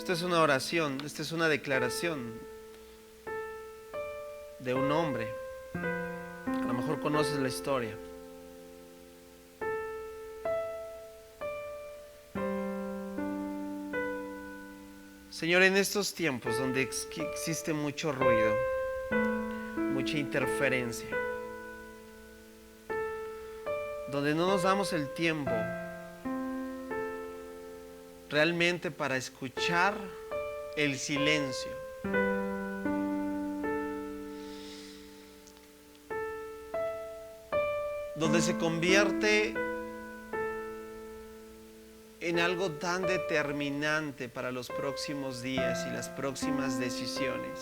Esto es una oración, esta es una declaración de un hombre. A lo mejor conoces la historia. Señor, en estos tiempos donde existe mucho ruido, mucha interferencia, donde no nos damos el tiempo realmente para escuchar el silencio, donde se convierte en algo tan determinante para los próximos días y las próximas decisiones,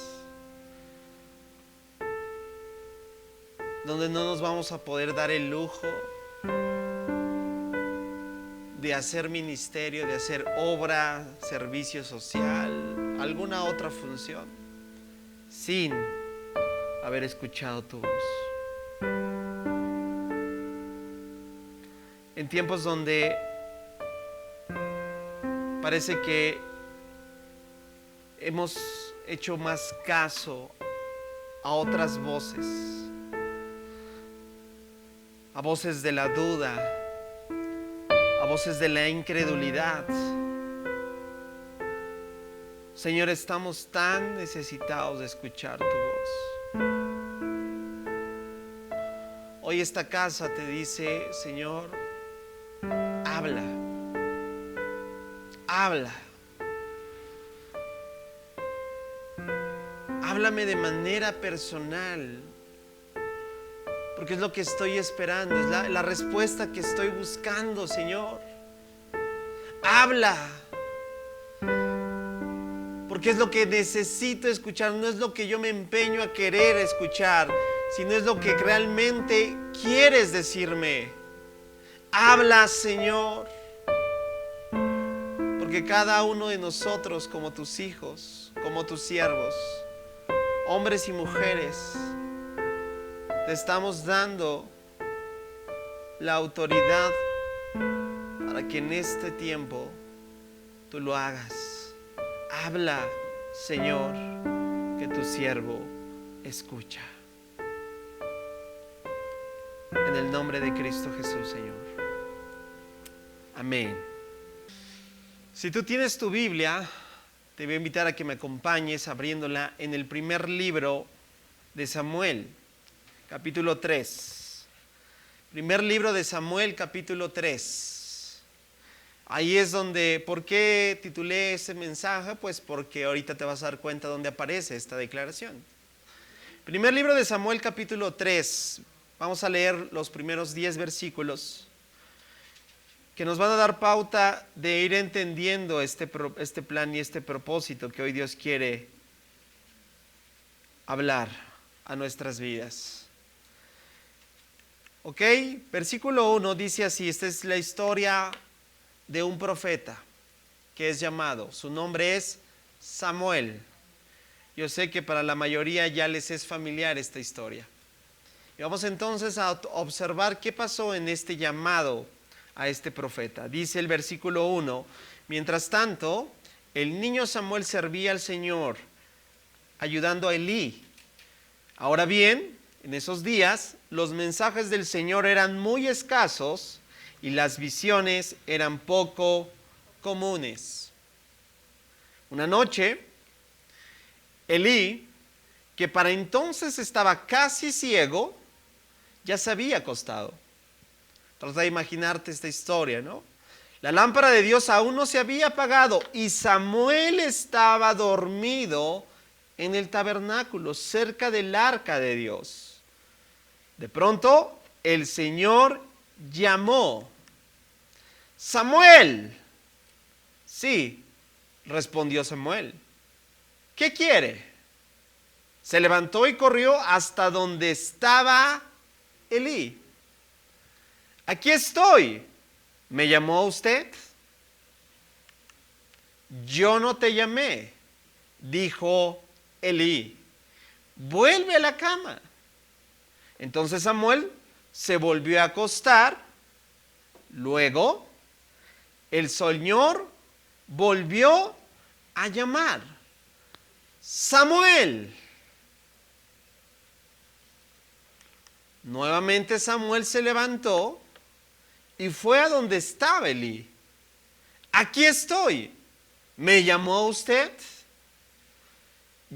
donde no nos vamos a poder dar el lujo de hacer ministerio, de hacer obra, servicio social, alguna otra función, sin haber escuchado tu voz. En tiempos donde parece que hemos hecho más caso a otras voces, a voces de la duda, a voces de la incredulidad. Señor, estamos tan necesitados de escuchar tu voz. Hoy esta casa te dice, Señor, habla. Habla. Háblame de manera personal, porque es lo que estoy esperando, es la respuesta que estoy buscando, Señor. Habla, porque es lo que necesito escuchar, no es lo que yo me empeño a querer escuchar, sino es lo que realmente quieres decirme. Habla, Señor. Porque cada uno de nosotros, como tus hijos, como tus siervos, hombres y mujeres, te estamos dando la autoridad para que en este tiempo tú lo hagas. Habla, Señor, que tu siervo escucha. En el nombre de Cristo Jesús, Señor. Amén. Si tú tienes tu Biblia, te voy a invitar a que me acompañes abriéndola en el primer libro de Samuel, capítulo 3. Primer libro de Samuel, capítulo 3. Ahí es donde, ¿por qué titulé ese mensaje? Pues porque ahorita te vas a dar cuenta dónde aparece esta declaración. Primer libro de Samuel, capítulo 3. Vamos a leer los primeros 10 versículos que nos van a dar pauta de ir entendiendo este plan y este propósito que hoy Dios quiere hablar a nuestras vidas. Ok, versículo 1 dice así, esta es la historia de un profeta que es llamado, su nombre es Samuel. Yo sé que para la mayoría ya les es familiar esta historia. Y vamos entonces a observar qué pasó en este llamado a este profeta. Dice el versículo 1, mientras tanto, el niño Samuel servía al Señor, ayudando a Elí. Ahora bien, en esos días, los mensajes del Señor eran muy escasos y las visiones eran poco comunes. Una noche, Elí, que para entonces estaba casi ciego, ya se había acostado. Trata de imaginarte esta historia, ¿no? La lámpara de Dios aún no se había apagado y Samuel estaba dormido en el tabernáculo, cerca del arca de Dios. De pronto, el Señor llamó: ¡Samuel! Sí, respondió Samuel. ¿Qué quiere? Se levantó y corrió hasta donde estaba Elí. Aquí estoy. ¿Me llamó usted? Yo no te llamé, dijo Elí. Vuelve a la cama. Entonces Samuel se volvió a acostar. Luego el Señor volvió a llamar: Samuel. Nuevamente Samuel se levantó y fue a donde estaba Elí. Aquí estoy. ¿Me llamó usted?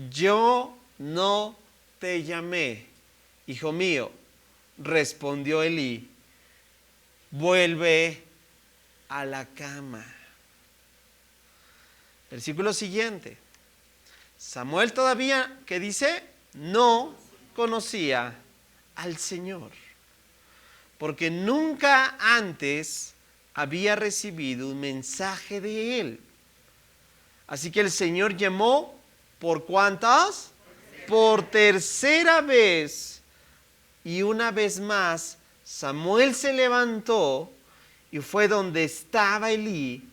Yo no te llamé, hijo mío, respondió Elí. Vuelve a la cama. Versículo siguiente. Samuel todavía, ¿qué dice? No conocía al Señor, porque nunca antes había recibido un mensaje de él. Así que el Señor llamó, ¿por cuántas? Por tercera vez. Y una vez más, Samuel se levantó y fue donde estaba Elí.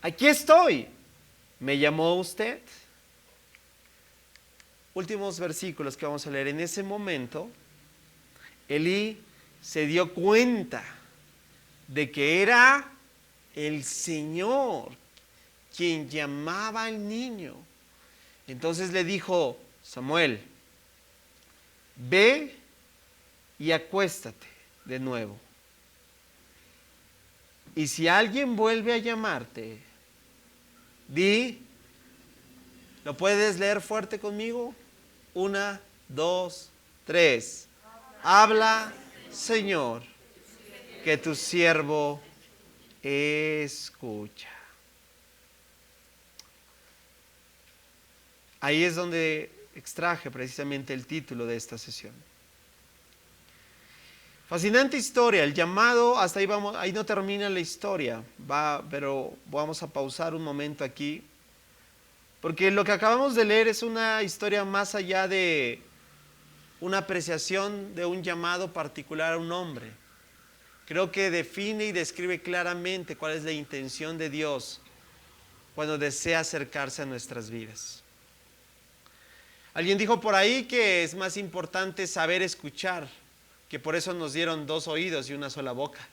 Aquí estoy. ¿Me llamó usted? Últimos versículos que vamos a leer. En ese momento, Elí se dio cuenta de que era el Señor quien llamaba al niño. Entonces le dijo: Samuel, ve y acuéstate de nuevo. Y si alguien vuelve a llamarte, di, ¿lo puedes leer fuerte conmigo? 1, 2, 3. Habla, Señor, que tu siervo escucha. Ahí es donde extraje precisamente el título de esta sesión. Fascinante historia, el llamado, hasta ahí vamos, ahí no termina la historia, pero vamos a pausar un momento aquí, porque lo que acabamos de leer es una historia más allá de una apreciación de un llamado particular a un hombre. Creo que define y describe claramente cuál es la intención de Dios cuando desea acercarse a nuestras vidas. Alguien dijo por ahí que es más importante saber escuchar, que por eso nos dieron 2 oídos y una sola boca,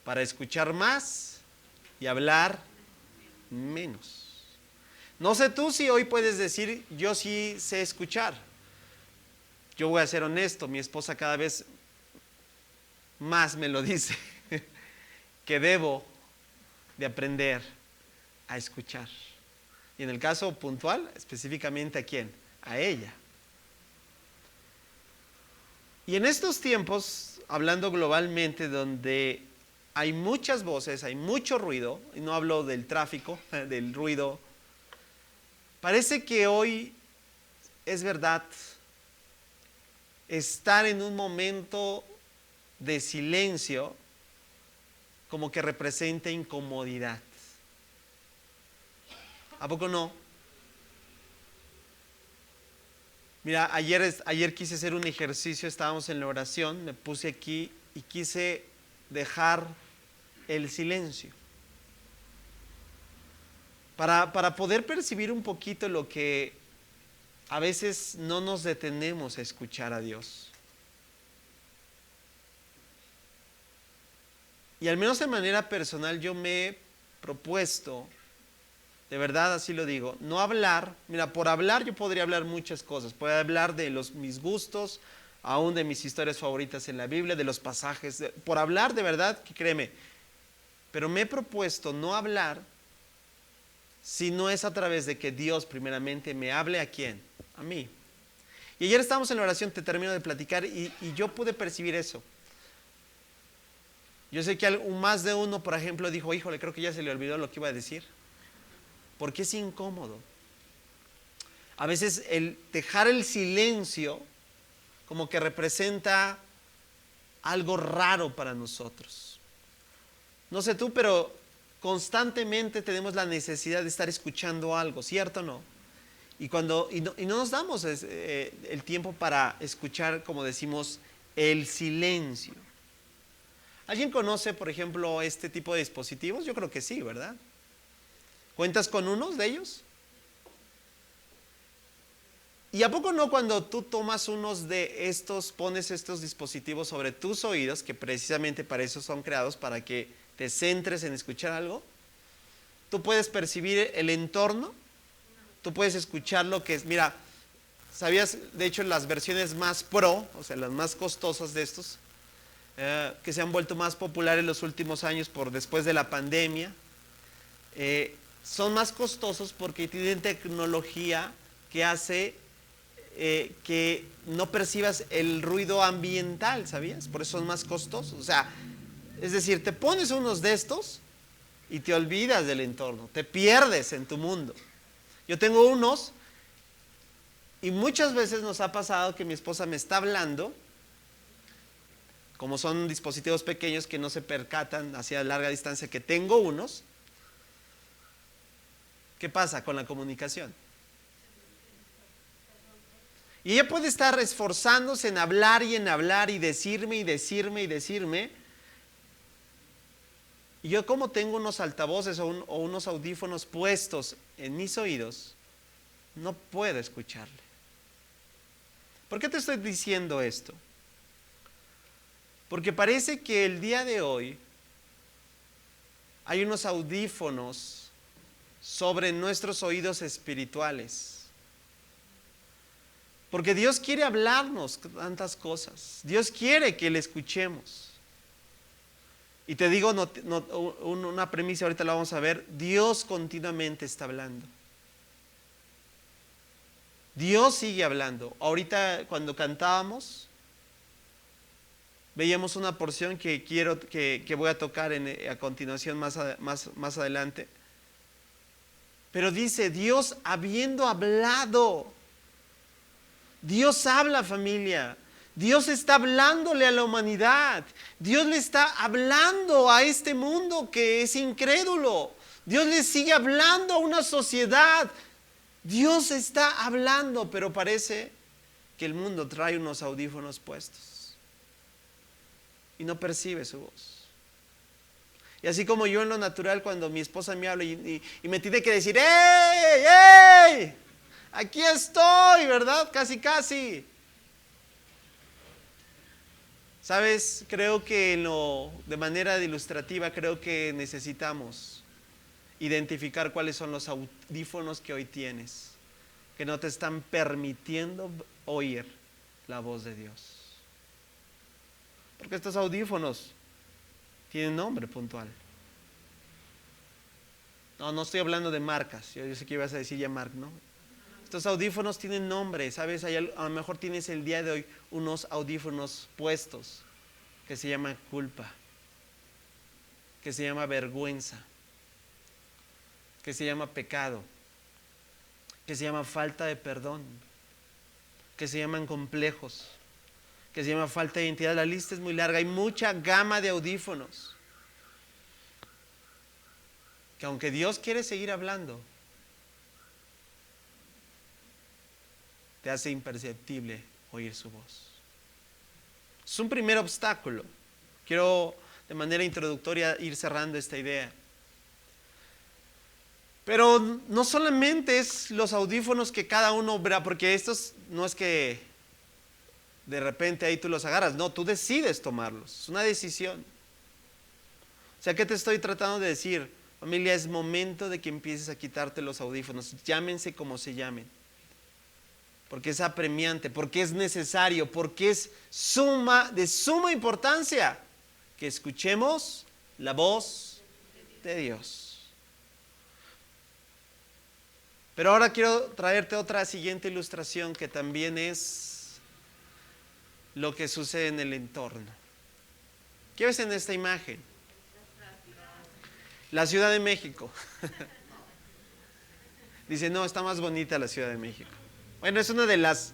para escuchar más y hablar menos. No sé tú si hoy puedes decir: yo sí sé escuchar. Yo voy a ser honesto, mi esposa cada vez más me lo dice, que debo de aprender a escuchar. Y en el caso puntual, específicamente, ¿a quién? A ella. Y en estos tiempos, hablando globalmente, donde hay muchas voces, hay mucho ruido, y no hablo del tráfico, del ruido, parece que hoy es verdad, estar en un momento de silencio como que representa incomodidad. ¿A poco no? Mira, ayer quise hacer un ejercicio, estábamos en la oración, me puse aquí y quise dejar el silencio. Para poder percibir un poquito lo que a veces no nos detenemos a escuchar a Dios. Y al menos de manera personal yo me he propuesto, de verdad así lo digo, no hablar. Mira, por hablar yo podría hablar muchas cosas. Puedo hablar de mis gustos, aún de mis historias favoritas en la Biblia, de los pasajes. Por hablar de verdad, que créeme. Pero me he propuesto no hablar si no es a través de que Dios primeramente me hable. ¿A quién? A mí. Y ayer estábamos en la oración, te termino de platicar, y yo pude percibir eso. Yo sé que más de uno, por ejemplo, dijo: híjole, creo que ya se le olvidó lo que iba a decir. Porque es incómodo. A veces el dejar el silencio como que representa algo raro para nosotros. No sé tú, pero constantemente tenemos la necesidad de estar escuchando algo, ¿cierto o no? Y no nos damos el tiempo para escuchar, como decimos, el silencio. ¿Alguien conoce, por ejemplo, este tipo de dispositivos? Yo creo que sí, ¿verdad? ¿Cuentas con unos de ellos? ¿Y a poco no, cuando tú tomas unos de estos, pones estos dispositivos sobre tus oídos, que precisamente para eso son creados, para que te centres en escuchar algo? tú puedes percibir el entorno, tú puedes escuchar lo que es. Mira, ¿sabías? De hecho, las versiones más pro, o sea, las más costosas de estos, que se han vuelto más populares en los últimos años después de la pandemia, son más costosos porque tienen tecnología que hace que no percibas el ruido ambiental, ¿sabías? Por eso son más costosos. O sea, es decir, te pones unos de estos y te olvidas del entorno, te pierdes en tu mundo. Yo tengo unos y muchas veces nos ha pasado que mi esposa me está hablando, como son dispositivos pequeños que no se percatan hacia larga distancia que tengo unos. ¿Qué pasa con la comunicación? Y ella puede estar esforzándose en hablar y decirme y decirme y decirme. Y yo, como tengo unos altavoces o unos audífonos puestos en mis oídos, no puedo escucharle. ¿Por qué te estoy diciendo esto? Porque parece que el día de hoy hay unos audífonos sobre nuestros oídos espirituales. Porque Dios quiere hablarnos tantas cosas. Dios quiere que le escuchemos. Y te digo una premisa, ahorita la vamos a ver. Dios continuamente está hablando. Dios sigue hablando. Ahorita cuando cantábamos, veíamos una porción que voy a tocar a continuación más adelante. Pero dice, Dios habiendo hablado. Dios habla, familia. Dios está hablándole a la humanidad. Dios le está hablando a este mundo que es incrédulo. Dios le sigue hablando a una sociedad. Dios está hablando, pero parece que el mundo trae unos audífonos puestos y no percibe su voz. Y así como yo en lo natural, cuando mi esposa me habla y me tiene que decir, ¡Ey! ¡Ey! Aquí estoy, ¿verdad? Casi, casi. ¿Sabes? Creo que de manera ilustrativa, creo que necesitamos identificar cuáles son los audífonos que hoy tienes, que no te están permitiendo oír la voz de Dios. Porque estos audífonos tienen nombre puntual. No estoy hablando de marcas. Yo sé que ibas a decir ya Marc, ¿no? Estos audífonos tienen nombre, ¿sabes? A lo mejor tienes el día de hoy unos audífonos puestos que se llaman culpa, que se llama vergüenza, que se llama pecado, que se llama falta de perdón, que se llaman complejos, que se llama falta de identidad. La lista es muy larga, hay mucha gama de audífonos que aunque Dios quiere seguir hablando, te hace imperceptible oír su voz. Es un primer obstáculo. Quiero de manera introductoria ir cerrando esta idea. Pero no solamente es los audífonos que cada uno verá, porque estos no es que de repente ahí tú los agarras, no, tú decides tomarlos, es una decisión. O sea, ¿qué te estoy tratando de decir? Familia, es momento de que empieces a quitarte los audífonos, llámense como se llamen. Porque es apremiante, porque es necesario, porque es de suma importancia que escuchemos la voz de Dios. Pero ahora quiero traerte otra siguiente ilustración que también es lo que sucede en el entorno. ¿Qué ves en esta imagen? La Ciudad de México. Dice, no, está más bonita la Ciudad de México. Bueno, es una de las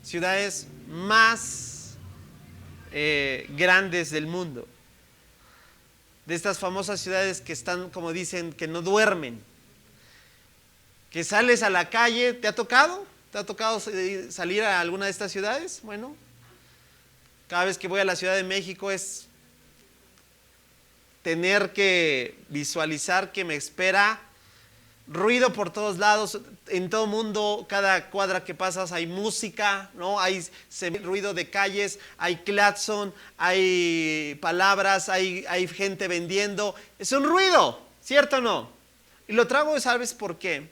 ciudades más grandes del mundo. De estas famosas ciudades que están, como dicen, que no duermen. Que sales a la calle, ¿te ha tocado? ¿Te ha tocado salir a alguna de estas ciudades? Bueno, cada vez que voy a la Ciudad de México es tener que visualizar que me espera ruido por todos lados, en todo mundo, cada cuadra que pasas hay música, ¿no? Hay ruido de calles, hay claxon, hay palabras, hay gente vendiendo. Es un ruido, ¿Cierto o no? Y lo traigo, ¿sabes por qué?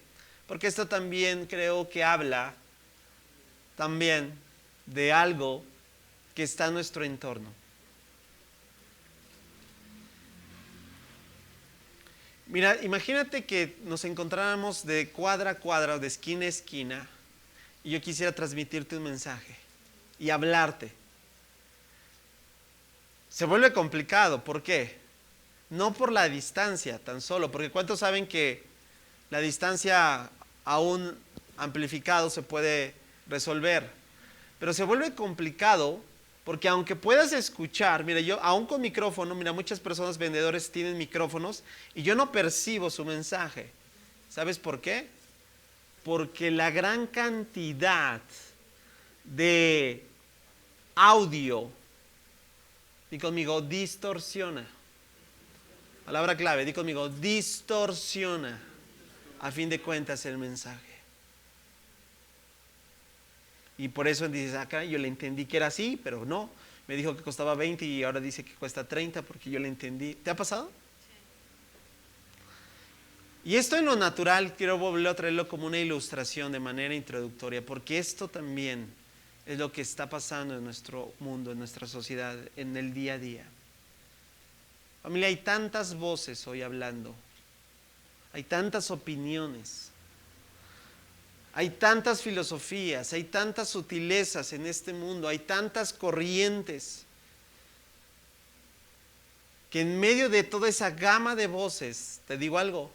Porque esto también creo que habla también de algo que está en nuestro entorno. Mira, imagínate que nos encontráramos de cuadra a cuadra o de esquina a esquina y yo quisiera transmitirte un mensaje y hablarte. Se vuelve complicado, ¿por qué? No por la distancia tan solo, porque ¿cuántos saben que la distancia aún amplificado se puede resolver? Pero se vuelve complicado porque aunque puedas escuchar, mira, yo aún con micrófono, mira, muchas personas vendedores tienen micrófonos y yo no percibo su mensaje. ¿Sabes por qué? Porque la gran cantidad de audio, di conmigo, distorsiona. Palabra clave, di conmigo, distorsiona a fin de cuentas el mensaje. Y por eso dices, acá yo le entendí que era así, pero no. Me dijo que costaba 20 y ahora dice que cuesta 30 porque yo le entendí. ¿Te ha pasado? Sí. Y esto en lo natural quiero volver a traerlo como una ilustración de manera introductoria, porque esto también es lo que está pasando en nuestro mundo, en nuestra sociedad, en el día a día. Familia, hay tantas voces hoy hablando, hay tantas opiniones, hay tantas filosofías, hay tantas sutilezas en este mundo, hay tantas corrientes, que en medio de toda esa gama de voces, te digo algo,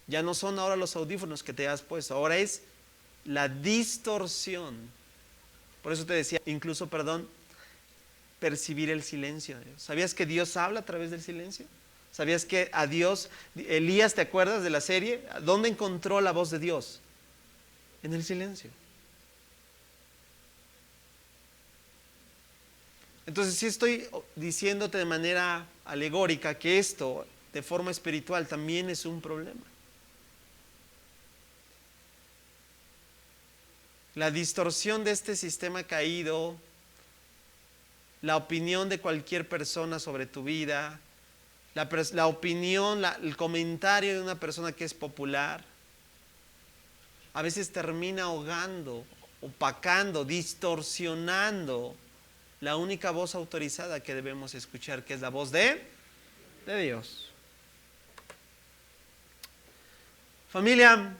ya no son ahora los audífonos que te has puesto, ahora es la distorsión. Por eso te decía, incluso, percibir el silencio. ¿Sabías que Dios habla a través del silencio? ¿Sabías que a Dios, Elías, ¿te acuerdas de la serie? ¿Dónde encontró la voz de Dios? En el silencio. Entonces sí estoy diciéndote de manera alegórica que esto, de forma espiritual, también es un problema. La distorsión de este sistema caído, la opinión de cualquier persona sobre tu vida, la opinión, el comentario de una persona que es popular, a veces termina ahogando, opacando, distorsionando la única voz autorizada que debemos escuchar, que es la voz de Dios. Familia,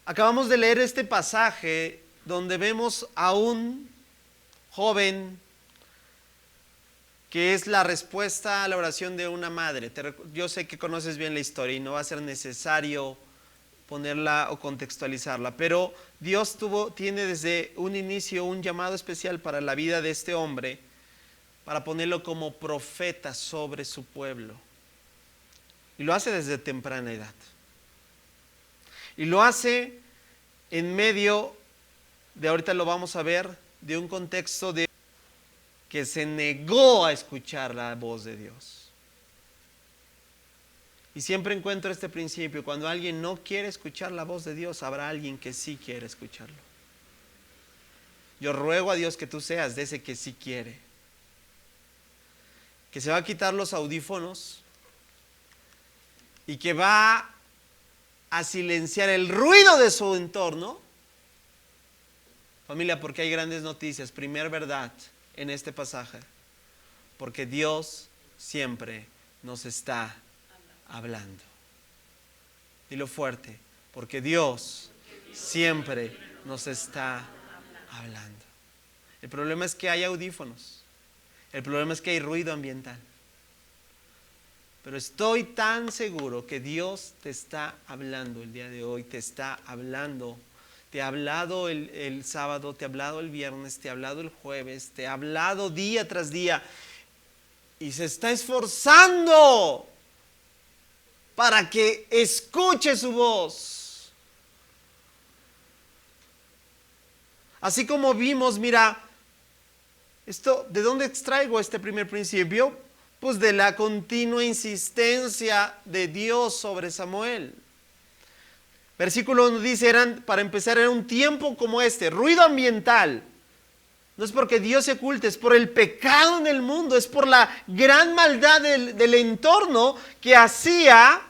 acabamos de leer este pasaje donde vemos a un joven que es la respuesta a la oración de una madre. Yo sé que conoces bien la historia y no va a ser necesario ponerla o contextualizarla, pero Dios tiene desde un inicio un llamado especial para la vida de este hombre, para ponerlo como profeta sobre su pueblo. Y lo hace desde temprana edad. Y lo hace en medio de, ahorita lo vamos a ver, de un contexto de que se negó a escuchar la voz de Dios. Y siempre encuentro este principio: cuando alguien no quiere escuchar la voz de Dios, habrá alguien que sí quiere escucharlo. Yo ruego a Dios que tú seas de ese que sí quiere, que se va a quitar los audífonos y que va a silenciar el ruido de su entorno. Familia, porque hay grandes noticias. Primer verdad en este pasaje: porque Dios siempre nos está hablando. Dilo fuerte: porque Dios siempre nos está hablando. El problema es que hay audífonos, el problema es que hay ruido ambiental, pero estoy tan seguro que Dios te está hablando el día de hoy, te está hablando. Te ha hablado el sábado, te ha hablado el viernes, te ha hablado el jueves, te ha hablado día tras día y se está esforzando para que escuche su voz. Así como vimos, mira, esto, ¿de dónde extraigo este primer principio? Pues de la continua insistencia de Dios sobre Samuel. Versículo 1 dice, para empezar, era un tiempo como este, ruido ambiental. No es porque Dios se oculte, es por el pecado en el mundo, es por la gran maldad del entorno que hacía,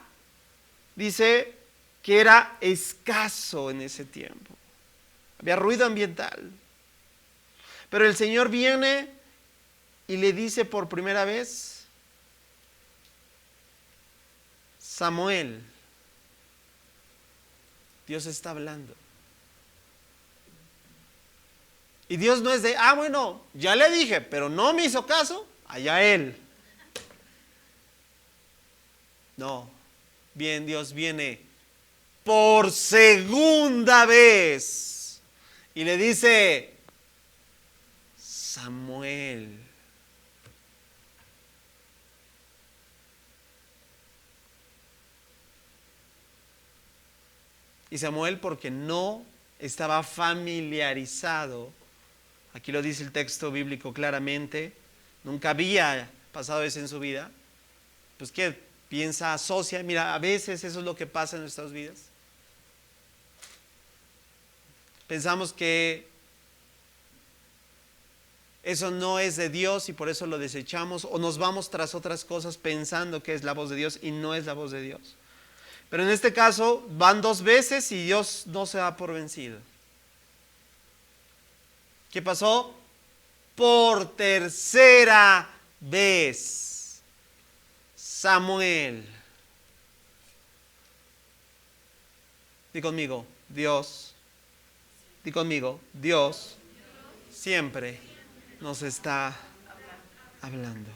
dice, que era escaso en ese tiempo. Había ruido ambiental. Pero el Señor viene y le dice por primera vez, Samuel, Dios está hablando. Y Dios no es de, bueno, ya le dije, pero no me hizo caso, allá él. No, bien, Dios viene por segunda vez y le dice, Samuel. Y Samuel, porque no estaba familiarizado, aquí lo dice el texto bíblico claramente, nunca había pasado eso en su vida, pues ¿qué piensa? Asocia. Mira, a veces eso es lo que pasa en nuestras vidas. Pensamos que eso no es de Dios y por eso lo desechamos, o nos vamos tras otras cosas pensando que es la voz de Dios y no es la voz de Dios. Pero en este caso van 2 veces y Dios no se da por vencido. ¿Qué pasó? Por tercera vez, Samuel. Di conmigo, Dios. Di conmigo, Dios siempre nos está hablando.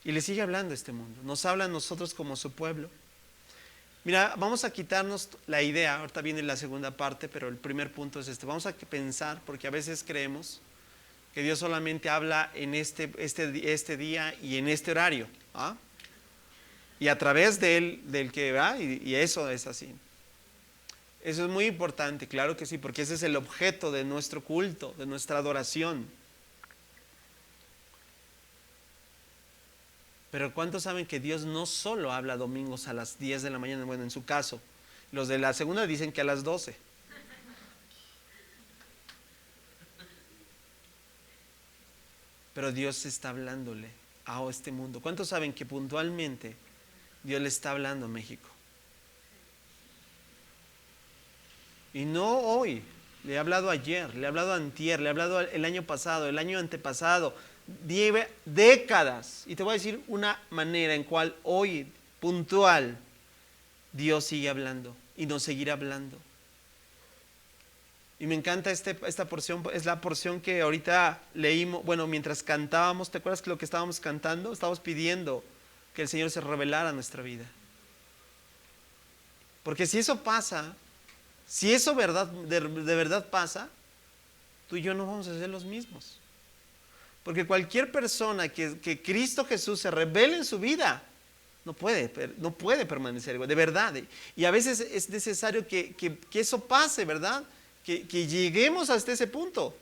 Y le sigue hablando este mundo. Nos habla a nosotros como su pueblo. Mira, vamos a quitarnos la idea, ahorita viene la segunda parte, pero el primer punto es este. Vamos a pensar, porque a veces creemos que Dios solamente habla en este día y en este horario. Y a través del que va, y eso es así. Eso es muy importante, claro que sí, porque ese es el objeto de nuestro culto, de nuestra adoración. Pero ¿cuántos saben que Dios no solo habla domingos a las 10 de la mañana? Bueno, en su caso, los de la segunda dicen que a las 12. Pero Dios está hablándole a este mundo. ¿Cuántos saben que puntualmente Dios le está hablando a México? Y no hoy, le he hablado ayer, le he hablado antier, le he hablado el año pasado, el año antepasado. Lleve décadas. Y te voy a decir una manera en cual hoy, puntual, Dios sigue hablando y nos seguirá hablando. Y me encanta esta porción, es la porción que ahorita leímos, bueno, mientras cantábamos, ¿te acuerdas que lo que estábamos cantando? Estábamos pidiendo que el Señor se revelara a nuestra vida. Porque si eso pasa, si eso de verdad pasa, tú y yo no vamos a ser los mismos. Porque cualquier persona que Cristo Jesús se revele en su vida, no puede permanecer igual, de verdad. Y a veces es necesario que eso pase, ¿verdad? Que lleguemos hasta ese punto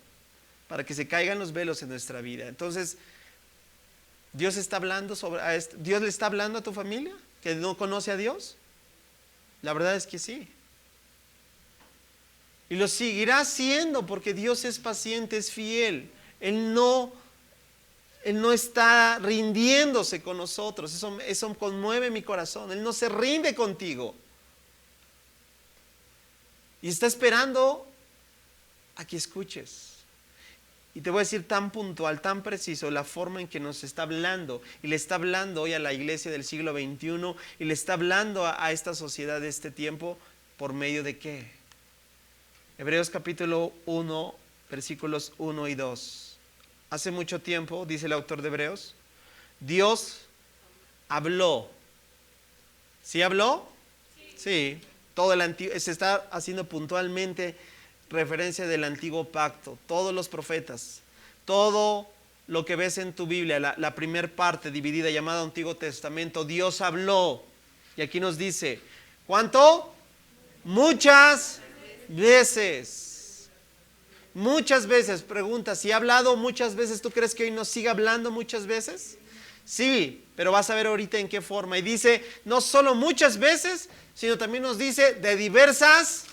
para que se caigan los velos en nuestra vida. Entonces, Dios está hablando ¿Dios le está hablando a tu familia que no conoce a Dios? La verdad es que sí. Y lo seguirá haciendo porque Dios es paciente, es fiel. Él no está rindiéndose con nosotros. Eso conmueve mi corazón. Él no se rinde contigo. Y está esperando a que escuches. Y te voy a decir tan puntual, tan preciso, la forma en que nos está hablando. Y le está hablando hoy a la iglesia del siglo XXI. Y le está hablando a esta sociedad de este tiempo. ¿Por medio de qué? Hebreos capítulo 1, versículos 1 y 2. Hace mucho tiempo, dice el autor de Hebreos, Dios habló. ¿Sí habló? Sí. Todo el antiguo, se está haciendo puntualmente referencia del antiguo pacto. Todos los profetas, todo lo que ves en tu Biblia, la primer parte dividida llamada Antiguo Testamento, Dios habló. Y aquí nos dice, ¿cuánto? Muchas veces. Muchas veces, pregunta, si ha hablado muchas veces, ¿tú crees que hoy nos siga hablando muchas veces? Sí, pero vas a ver ahorita en qué forma. Y dice, no solo muchas veces, sino también nos dice de diversas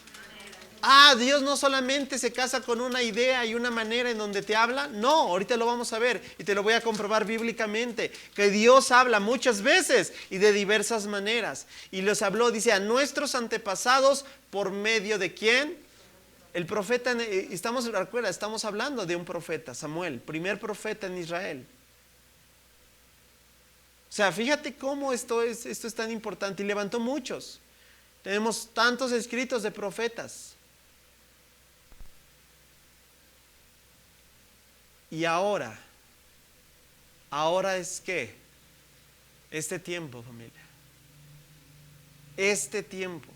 Dios no solamente se casa con una idea y una manera en donde te habla. No, ahorita lo vamos a ver y te lo voy a comprobar bíblicamente. Que Dios habla muchas veces y de diversas maneras. Y los habló, dice, a nuestros antepasados por medio de ¿quién? El profeta, estamos hablando de un profeta, Samuel, primer profeta en Israel. O sea, fíjate cómo esto es tan importante y levantó muchos. Tenemos tantos escritos de profetas. Y ahora es que este tiempo, familia, este tiempo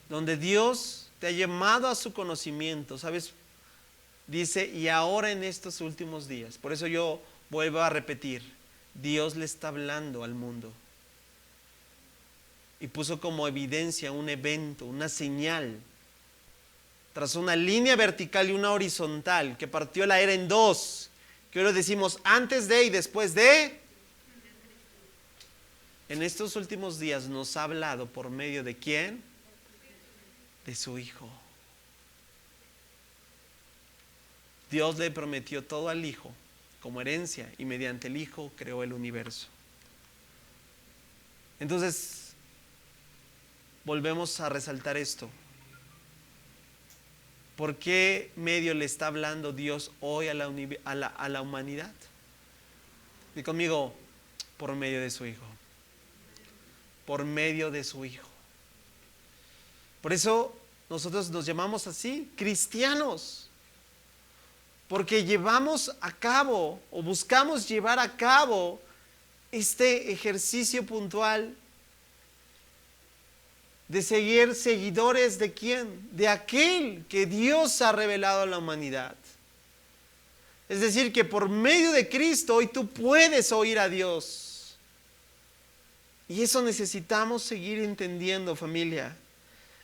donde Dios te ha llamado a su conocimiento, ¿sabes? Dice, y ahora en estos últimos días, por eso yo vuelvo a repetir, Dios le está hablando al mundo. Y puso como evidencia un evento, una señal, trazó una línea vertical y una horizontal que partió la era en dos, que ahora decimos antes de y después de. En estos últimos días nos ha hablado por medio de ¿quién? De su Hijo. Dios le prometió todo al Hijo como herencia y mediante el Hijo creó el universo. Entonces, volvemos a resaltar esto. ¿Por qué medio le está hablando Dios hoy a la humanidad? Y conmigo, por medio de su Hijo. Por medio de su Hijo. Por eso nosotros nos llamamos así, cristianos. Porque llevamos a cabo o buscamos llevar a cabo este ejercicio puntual de seguir seguidores de quién, de aquel que Dios ha revelado a la humanidad. Es decir, que por medio de Cristo hoy tú puedes oír a Dios. Y eso necesitamos seguir entendiendo, familia.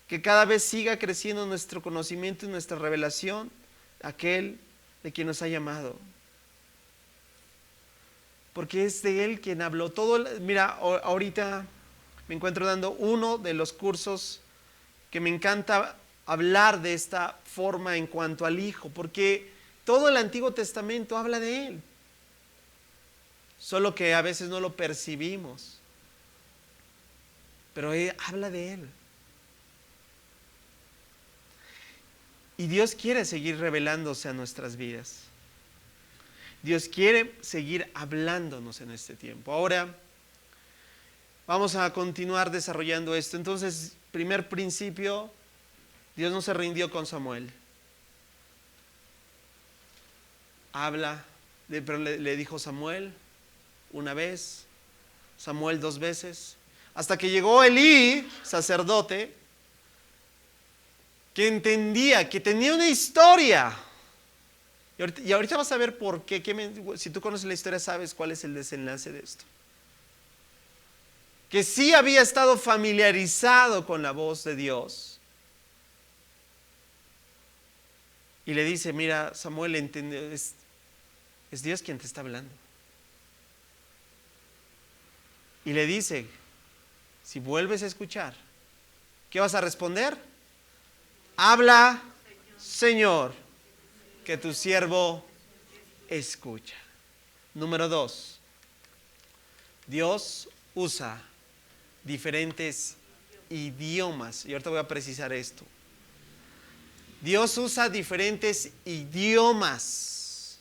Que cada vez siga creciendo nuestro conocimiento y nuestra revelación, aquel de quien nos ha llamado. Porque es de Él quien habló todo. Mira, ahorita me encuentro dando uno de los cursos que me encanta hablar de esta forma en cuanto al Hijo, porque todo el Antiguo Testamento habla de Él, solo que a veces no lo percibimos, pero Él habla de Él. Y Dios quiere seguir revelándose a nuestras vidas. Dios quiere seguir hablándonos en este tiempo. Ahora vamos a continuar desarrollando esto. Entonces, primer principio, Dios no se rindió con Samuel. Pero le dijo Samuel una vez, Samuel 2 veces, hasta que llegó Elí, sacerdote, que entendía, que tenía una historia. Y ahorita vas a ver por qué. Si tú conoces la historia, sabes cuál es el desenlace de esto. Que sí había estado familiarizado con la voz de Dios. Y le dice, mira, Samuel, es Dios quien te está hablando. Y le dice, si vuelves a escuchar, ¿qué vas a responder? Habla, Señor, que tu siervo escucha. Número 2, Dios usa diferentes idiomas. Y ahorita voy a precisar esto. Dios usa diferentes idiomas.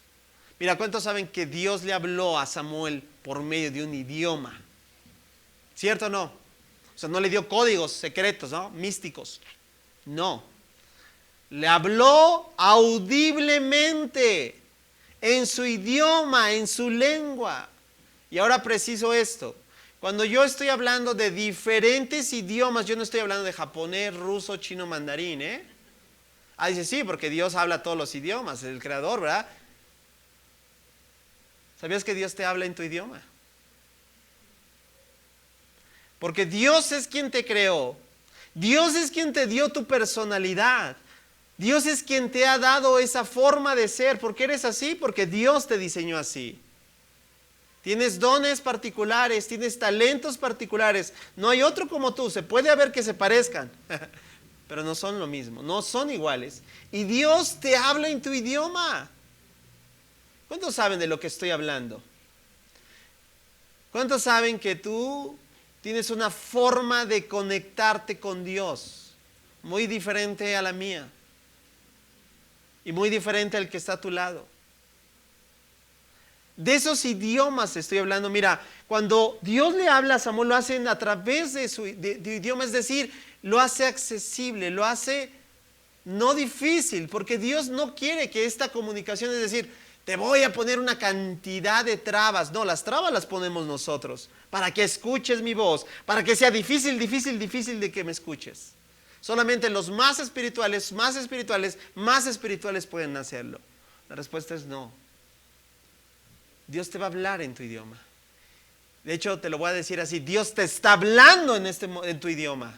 Mira, ¿cuántos saben que Dios le habló a Samuel por medio de un idioma? ¿Cierto o no? O sea, no le dio códigos secretos, ¿no? Místicos. No. Le habló audiblemente, en su idioma, en su lengua. Y ahora preciso esto. Cuando yo estoy hablando de diferentes idiomas, yo no estoy hablando de japonés, ruso, chino, mandarín, ¿eh? Dice, sí, porque Dios habla todos los idiomas, es el creador, ¿verdad? ¿Sabías que Dios te habla en tu idioma? Porque Dios es quien te creó. Dios es quien te dio tu personalidad. Dios es quien te ha dado esa forma de ser. ¿Por qué eres así? Porque Dios te diseñó así. Tienes dones particulares, tienes talentos particulares. No hay otro como tú. Se puede haber que se parezcan, pero no son lo mismo, no son iguales. Y Dios te habla en tu idioma. ¿Cuántos saben de lo que estoy hablando? ¿Cuántos saben que tú tienes una forma de conectarte con Dios muy diferente a la mía? Y muy diferente al que está a tu lado. De esos idiomas estoy hablando. Mira, cuando Dios le habla a Samuel, lo hace a través de su idioma, es decir, lo hace accesible, lo hace no difícil, porque Dios no quiere que esta comunicación, es decir, te voy a poner una cantidad de trabas. No, las trabas las ponemos nosotros, para que escuches mi voz, para que sea difícil de que me escuches. Solamente los más espirituales pueden hacerlo. La respuesta es no. Dios te va a hablar en tu idioma. De hecho, te lo voy a decir así: Dios te está hablando en tu idioma.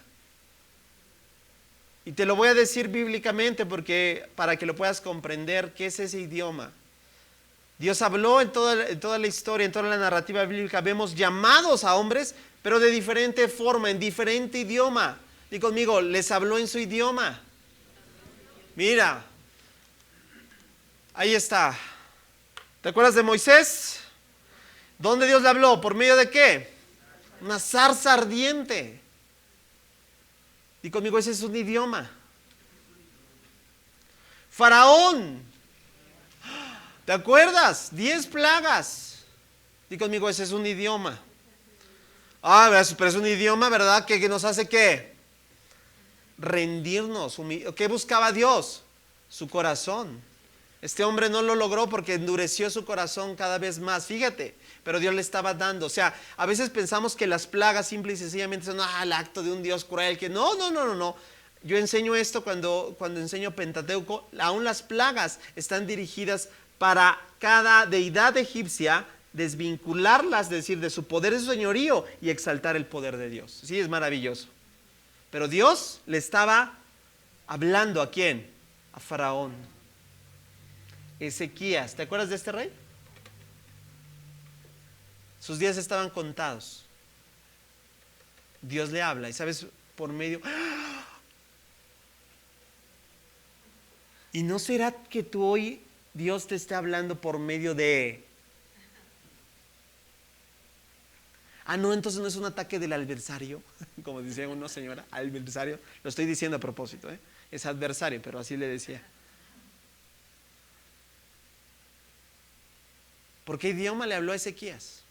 Y te lo voy a decir bíblicamente para que lo puedas comprender qué es ese idioma. Dios habló en toda la historia, en toda la narrativa bíblica. Vemos llamados a hombres, pero de diferente forma, en diferente idioma. Di conmigo, les habló en su idioma. Mira, ahí está. ¿Te acuerdas de Moisés? ¿Dónde Dios le habló? ¿Por medio de qué? Una zarza ardiente. Y conmigo, ese es un idioma. Faraón. ¿Te acuerdas? 10 plagas. Y conmigo, ese es un idioma. Pero es un idioma, ¿verdad? Que nos hace ¿qué? Rendirnos. ¿Qué buscaba Dios? Su corazón. Este hombre no lo logró porque endureció su corazón cada vez más, fíjate, pero Dios le estaba dando. O sea, a veces pensamos que las plagas simple y sencillamente son el acto de un Dios cruel, que no. Yo enseño esto cuando enseño Pentateuco. Aún las plagas están dirigidas para cada deidad egipcia, desvincularlas, es decir, de su poder, de su señorío, y exaltar el poder de Dios. Sí, es maravilloso. Pero Dios le estaba hablando ¿a quién? A Faraón. Ezequías, ¿te acuerdas de este rey? Sus días estaban contados. Dios le habla y sabes, por medio... ¿Y no será que tú hoy Dios te esté hablando por medio de... no, entonces no es un ataque del adversario, como decía una señora, adversario, lo estoy diciendo a propósito, es adversario, pero así le decía. ¿Por qué idioma le habló a Ezequías?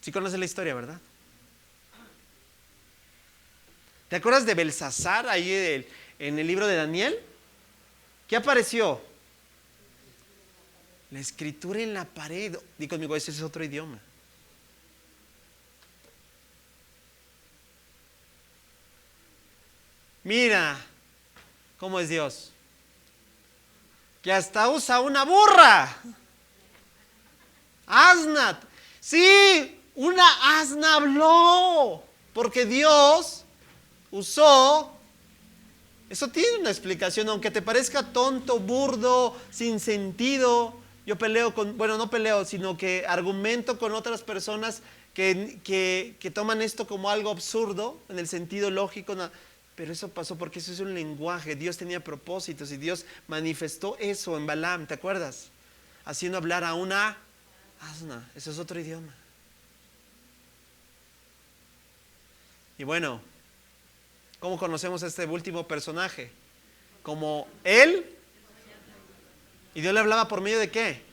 Sí conoces la historia, ¿verdad? ¿Te acuerdas de Belsasar ahí en el libro de Daniel? ¿Qué apareció? La escritura en la pared. Di conmigo, ese es otro idioma. Mira cómo es Dios. Que hasta usa una burra. Asna. Sí, una asna habló. Porque Dios usó. Eso tiene una explicación, aunque te parezca tonto, burdo, sin sentido. Yo no peleo, sino que argumento con otras personas que toman esto como algo absurdo, en el sentido lógico. Pero eso pasó porque eso es un lenguaje. Dios tenía propósitos y Dios manifestó eso en Balaam, ¿te acuerdas? Haciendo hablar a una asna. Eso es otro idioma. Y bueno, ¿cómo conocemos a este último personaje? Como él. ¿Y Dios le hablaba por medio de qué?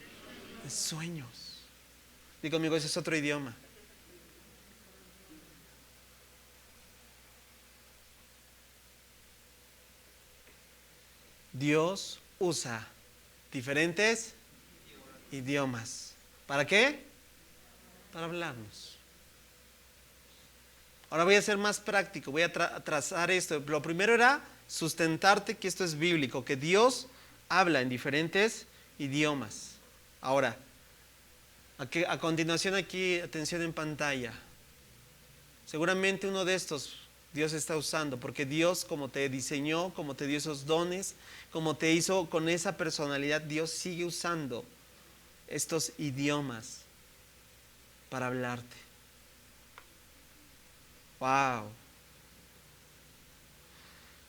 De sueños. Digo conmigo, ese es otro idioma. Dios usa diferentes idiomas. ¿Para qué? Para hablarnos. Ahora voy a ser más práctico, voy a trazar esto. Lo primero era sustentarte que esto es bíblico, que Dios habla en diferentes idiomas. Ahora, a continuación aquí, atención en pantalla. Seguramente uno de estos Dios está usando, porque Dios, como te diseñó, como te dio esos dones, como te hizo con esa personalidad, Dios sigue usando estos idiomas para hablarte. Wow.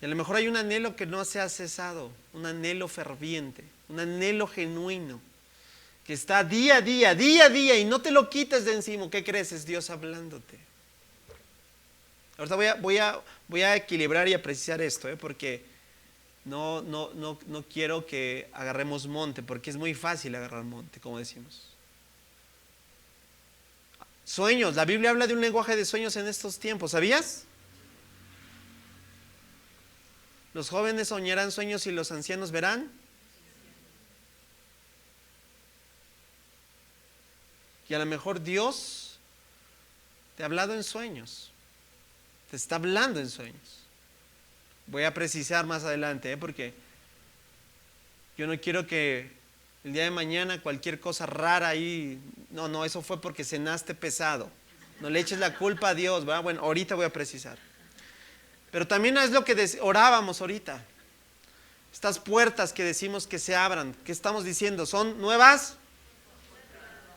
Y a lo mejor hay un anhelo que no se ha cesado, un anhelo ferviente, un anhelo genuino, que está día a día, y no te lo quites de encima. ¿Qué crees? Es Dios hablándote. Ahorita voy a equilibrar y a precisar esto, porque no quiero que agarremos monte, porque es muy fácil agarrar monte, como decimos. Sueños, la Biblia habla de un lenguaje de sueños en estos tiempos, ¿sabías? Los jóvenes soñarán sueños y los ancianos verán. Y a lo mejor Dios te ha hablado en sueños. Te está hablando en sueños. Voy a precisar más adelante, porque yo no quiero que el día de mañana cualquier cosa rara ahí, no, eso fue porque cenaste pesado. No le eches la culpa a Dios, ¿verdad? Bueno, ahorita voy a precisar. Pero también es lo que orábamos ahorita. Estas puertas que decimos que se abran, ¿qué estamos diciendo? ¿Son nuevas?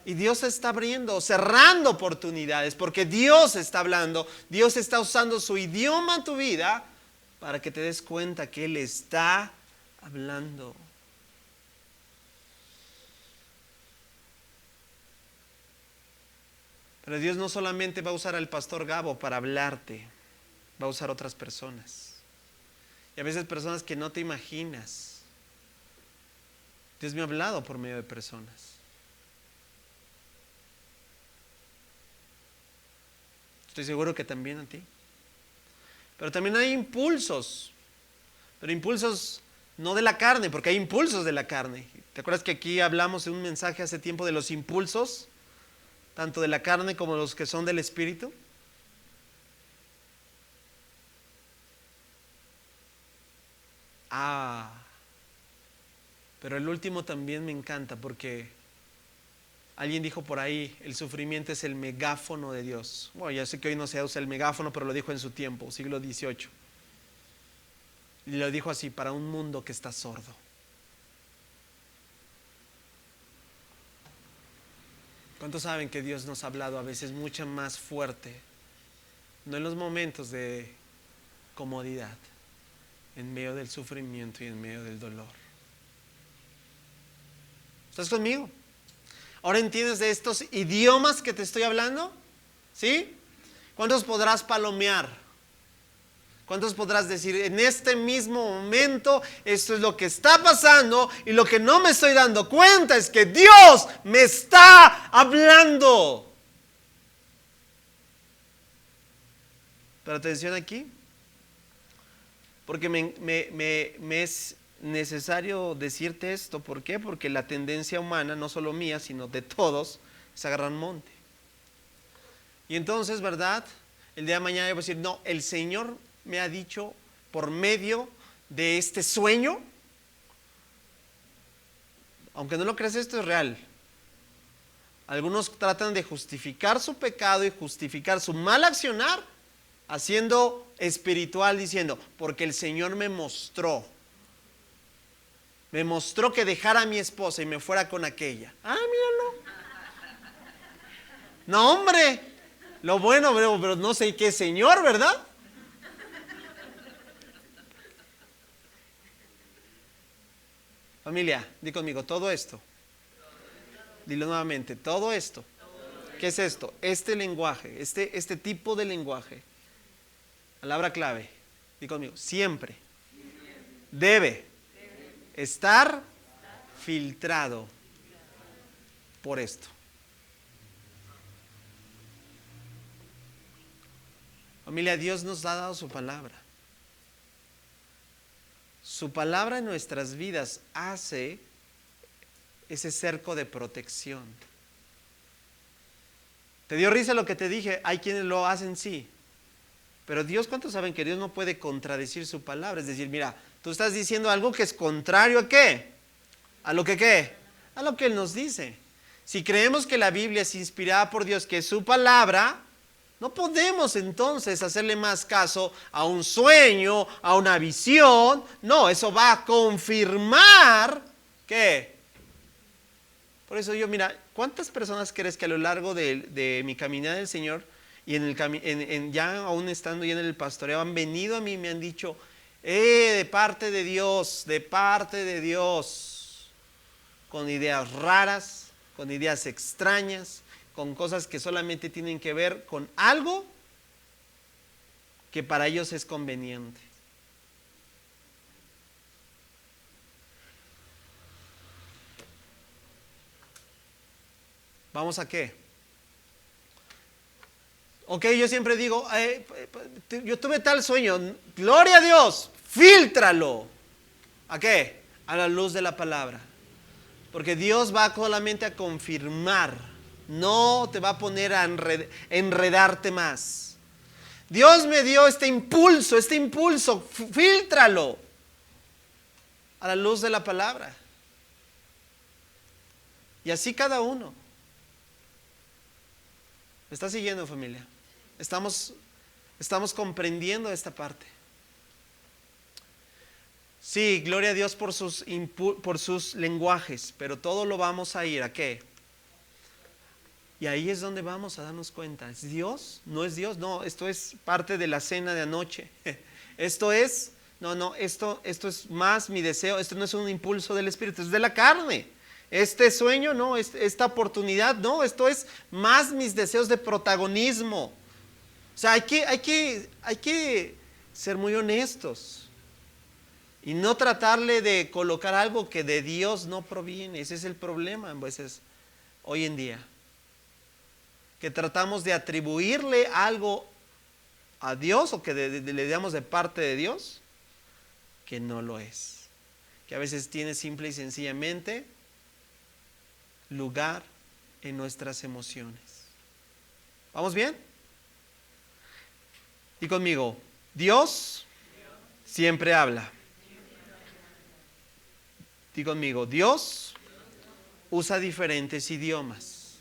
Y Dios está abriendo, cerrando oportunidades, porque Dios está hablando, Dios está usando su idioma en tu vida para que te des cuenta que Él está hablando. Pero Dios no solamente va a usar al pastor Gabo para hablarte, va a usar otras personas. Y a veces personas que no te imaginas. Dios me ha hablado por medio de personas. Estoy seguro que también a ti. Pero también hay impulsos. Pero impulsos no de la carne, porque hay impulsos de la carne. ¿Te acuerdas que aquí hablamos de un mensaje hace tiempo de los impulsos? Tanto de la carne como los que son del espíritu. Pero el último también me encanta, porque alguien dijo por ahí, el sufrimiento es el megáfono de Dios. Bueno, ya sé que hoy no se usa el megáfono, pero lo dijo en su tiempo, siglo XVIII. Y lo dijo así, para un mundo que está sordo. ¿Cuántos saben que Dios nos ha hablado a veces mucho más fuerte? No en los momentos de comodidad, en medio del sufrimiento y en medio del dolor. ¿Estás conmigo? ¿Ahora entiendes de estos idiomas que te estoy hablando? ¿Sí? ¿Cuántos podrás palomear? ¿Cuántos podrás decir, en este mismo momento esto es lo que está pasando y lo que no me estoy dando cuenta es que Dios me está hablando? Pero atención aquí, porque me es necesario decirte esto. ¿Por qué? Porque la tendencia humana, no solo mía, sino de todos, es agarrar monte. Y entonces, ¿verdad? El día de mañana yo voy a decir, no, el Señor me ha dicho por medio de este sueño. Aunque no lo creas, esto es real. Algunos tratan de justificar su pecado y justificar su mal accionar haciendo espiritual, diciendo, porque el Señor me mostró que dejara a mi esposa y me fuera con aquella. Míralo. No, hombre, lo bueno, pero no sé qué Señor, ¿verdad? Familia, di conmigo, todo esto. Dilo nuevamente, todo esto. ¿Qué es esto? Este lenguaje, este tipo de lenguaje. Palabra clave, di conmigo, siempre debe estar filtrado por esto. Familia, Dios nos ha dado su palabra. Su palabra en nuestras vidas hace ese cerco de protección. ¿Te dio risa lo que te dije? Hay quienes lo hacen, sí. Pero Dios, ¿cuántos saben que Dios no puede contradecir su palabra? Es decir, mira, tú estás diciendo algo que es contrario ¿a qué? ¿A lo que qué? A lo que Él nos dice. Si creemos que la Biblia es inspirada por Dios, que es su palabra, no podemos entonces hacerle más caso a un sueño, a una visión. No, eso va a confirmar ¿qué? Por eso yo, mira, ¿cuántas personas crees que a lo largo de mi caminada del Señor y ya aún estando ya en el pastoreo han venido a mí y me han dicho, de parte de Dios, con ideas raras, con ideas extrañas, con cosas que solamente tienen que ver con algo que para ellos es conveniente? ¿Vamos a qué? Ok, yo siempre digo, yo tuve tal sueño, gloria a Dios, fíltralo. ¿A qué? A la luz de la palabra. Porque Dios va solamente a confirmar, no te va a poner a enredarte más. Dios me dio este impulso, fíltralo a la luz de la palabra. Y así cada uno. ¿Me está siguiendo, familia? Estamos comprendiendo esta parte. Sí, gloria a Dios por sus lenguajes, pero todo lo vamos a ir ¿a qué? Y ahí es donde vamos a darnos cuenta. ¿Es Dios? ¿No es Dios? No, esto es parte de la cena de anoche. Esto es más mi deseo. Esto no es un impulso del Espíritu, es de la carne. Este sueño, no, esta oportunidad, no, esto es más mis deseos de protagonismo. O sea, hay que ser muy honestos y no tratarle de colocar algo que de Dios no proviene. Ese es el problema a veces hoy en día, que tratamos de atribuirle algo a Dios o que le damos de parte de Dios que no lo es, que a veces tiene simple y sencillamente lugar en nuestras emociones. ¿Vamos bien? Y conmigo, Dios siempre habla. Y conmigo, Dios usa diferentes idiomas.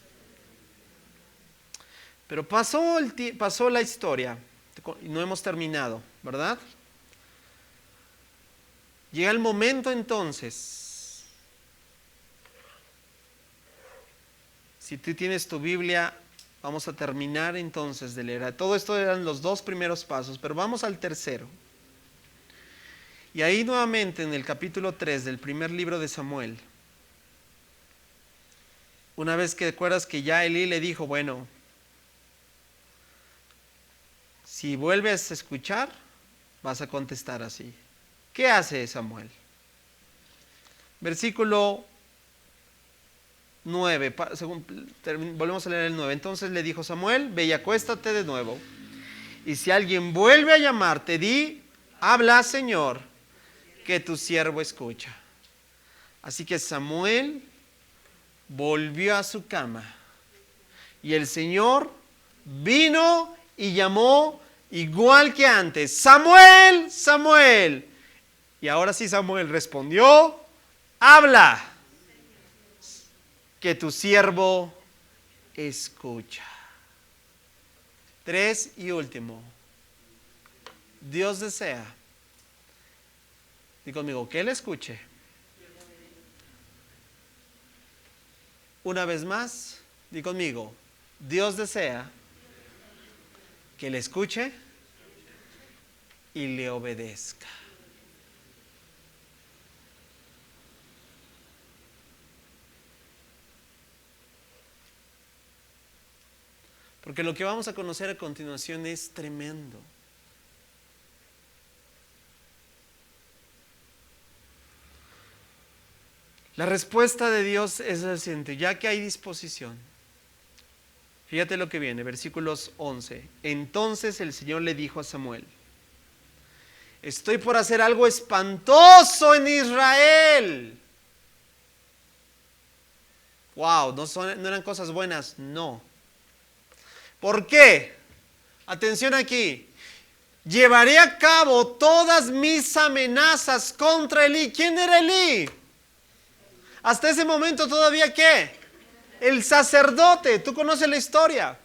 Pero pasó la historia y no hemos terminado, ¿verdad? Llega el momento entonces. Si tú tienes tu Biblia, vamos a terminar entonces de leer. Todo esto eran los 2 primeros pasos, pero vamos al tercero. Y ahí nuevamente en el capítulo 3 del primer libro de Samuel, una vez que recuerdas que ya Elí le dijo, bueno, si vuelves a escuchar, vas a contestar así. ¿Qué hace Samuel? Versículo 9, volvemos a leer el 9. Entonces le dijo Samuel, ve y acuéstate de nuevo. Y si alguien vuelve a llamarte, di, habla, Señor, que tu siervo escucha. Así que Samuel volvió a su cama. Y el Señor vino y llamó igual que antes, Samuel, Samuel. Y ahora sí Samuel respondió, habla, que tu siervo escucha. 3 y último. Dios desea, di conmigo, que Él escuche. Una vez más, di conmigo, Dios desea que le escuche y le obedezca. Porque lo que vamos a conocer a continuación es tremendo. La respuesta de Dios es la siguiente, ya que hay disposición. Fíjate lo que viene, versículos 11. Entonces el Señor le dijo a Samuel, estoy por hacer algo espantoso en Israel. Wow, no eran cosas buenas, no. ¿Por qué? Atención aquí. Llevaré a cabo todas mis amenazas contra Elí. ¿Quién era Elí? Hasta ese momento todavía ¿qué? El sacerdote. Tú conoces la historia.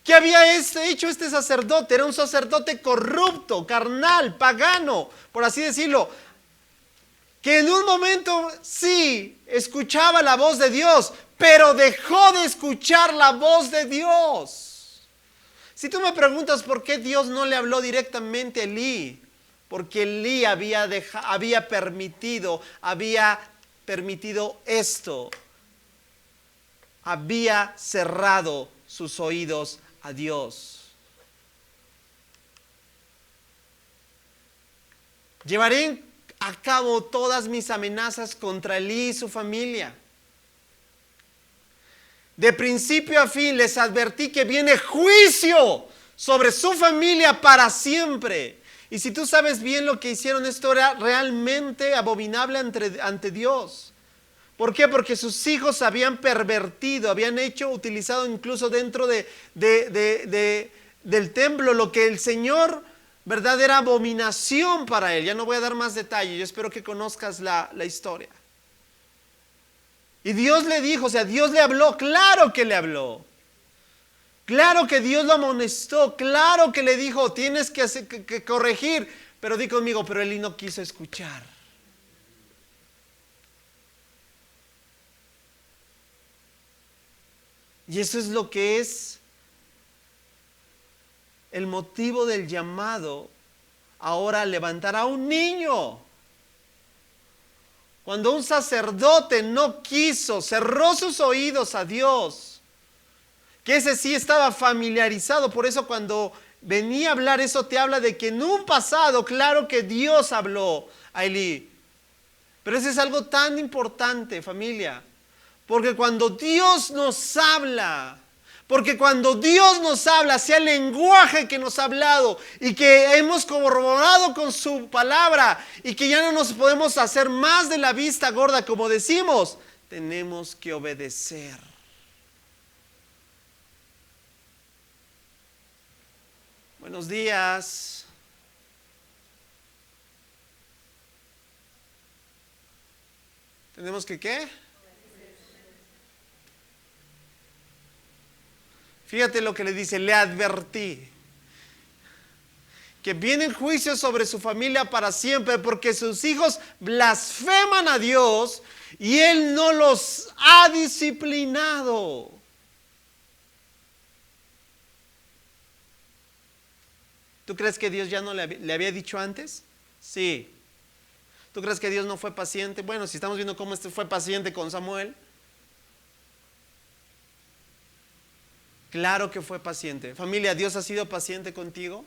¿Qué había hecho este sacerdote? Era un sacerdote corrupto, carnal, pagano, por así decirlo. Que en un momento sí escuchaba la voz de Dios, pero dejó de escuchar la voz de Dios. Si tú me preguntas por qué Dios no le habló directamente a Elí, porque Elí había permitido esto, había cerrado sus oídos a Dios. Llevaré a cabo todas mis amenazas contra Elí y su familia. De principio a fin les advertí que viene juicio sobre su familia para siempre. Y si tú sabes bien lo que hicieron, esto era realmente abominable ante Dios. ¿Por qué? Porque sus hijos habían pervertido, habían utilizado incluso dentro del templo lo que el Señor, ¿verdad?, era abominación para él. Ya no voy a dar más detalles, yo espero que conozcas la historia. Y Dios le dijo, Dios le habló, claro que le habló. Claro que Dios lo amonestó, claro que le dijo, tienes que corregir. Pero di conmigo, pero Elí no quiso escuchar. Y eso es lo que es el motivo del llamado ahora a levantar a un niño. Cuando un sacerdote no quiso, cerró sus oídos a Dios, que ese sí estaba familiarizado, por eso cuando venía a hablar eso te habla de que en un pasado, claro que Dios habló a Elí. Pero eso es algo tan importante, familia, porque cuando Dios nos habla, sea el lenguaje que nos ha hablado y que hemos corroborado con su palabra y que ya no nos podemos hacer más de la vista gorda como decimos, tenemos que obedecer. Buenos días. ¿Tenemos que qué? Fíjate lo que le dice, le advertí que vienen juicios sobre su familia para siempre porque sus hijos blasfeman a Dios y Él no los ha disciplinado. ¿Tú crees que Dios ya no le había dicho antes? Sí. ¿Tú crees que Dios no fue paciente? Bueno, si estamos viendo cómo fue paciente con Samuel. Claro que fue paciente. Familia, ¿Dios ha sido paciente contigo?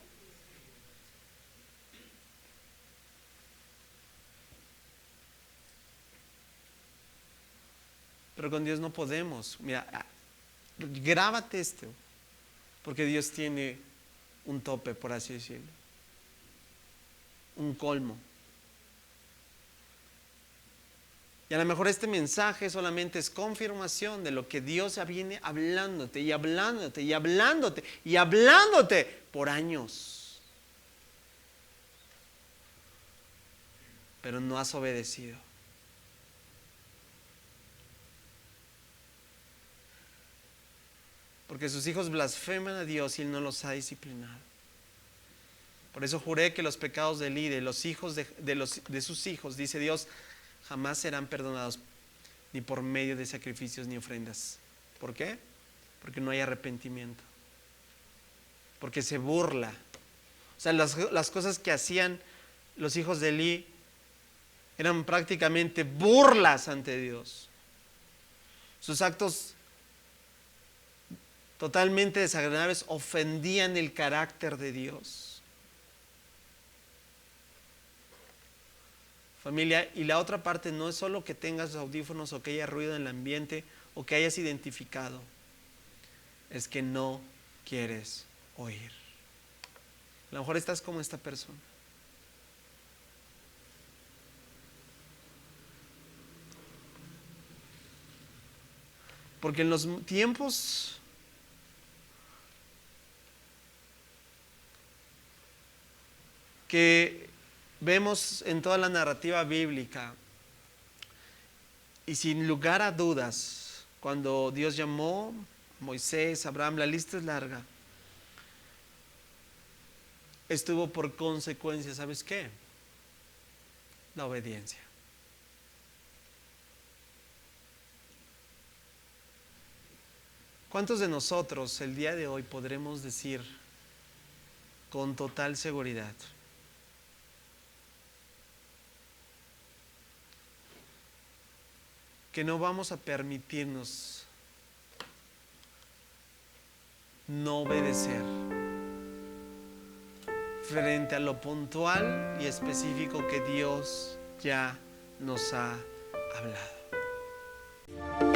Pero con Dios no podemos. Mira, grábate esto, porque Dios tiene un tope, por así decirlo, un colmo. Y a lo mejor este mensaje solamente es confirmación de lo que Dios ya viene hablándote y hablándote y hablándote y hablándote por años. Pero no has obedecido. Porque sus hijos blasfeman a Dios y Él no los ha disciplinado. Por eso juré que los pecados de Elí, de los hijos de sus hijos, dice Dios, jamás serán perdonados ni por medio de sacrificios ni ofrendas. ¿Por qué? Porque no hay arrepentimiento. Porque se burla. O sea, las cosas que hacían los hijos de Elí eran prácticamente burlas ante Dios. Sus actos totalmente desagradables ofendían el carácter de Dios. Familia, y la otra parte no es solo que tengas audífonos o que haya ruido en el ambiente o que hayas identificado, es que no quieres oír. A lo mejor estás como esta persona. Porque en los tiempos que vemos en toda la narrativa bíblica, y sin lugar a dudas, cuando Dios llamó a Moisés, Abraham, la lista es larga, estuvo por consecuencia, ¿sabes qué? La obediencia. ¿Cuántos de nosotros el día de hoy podremos decir con total seguridad: que no vamos a permitirnos no obedecer frente a lo puntual y específico que Dios ya nos ha hablado?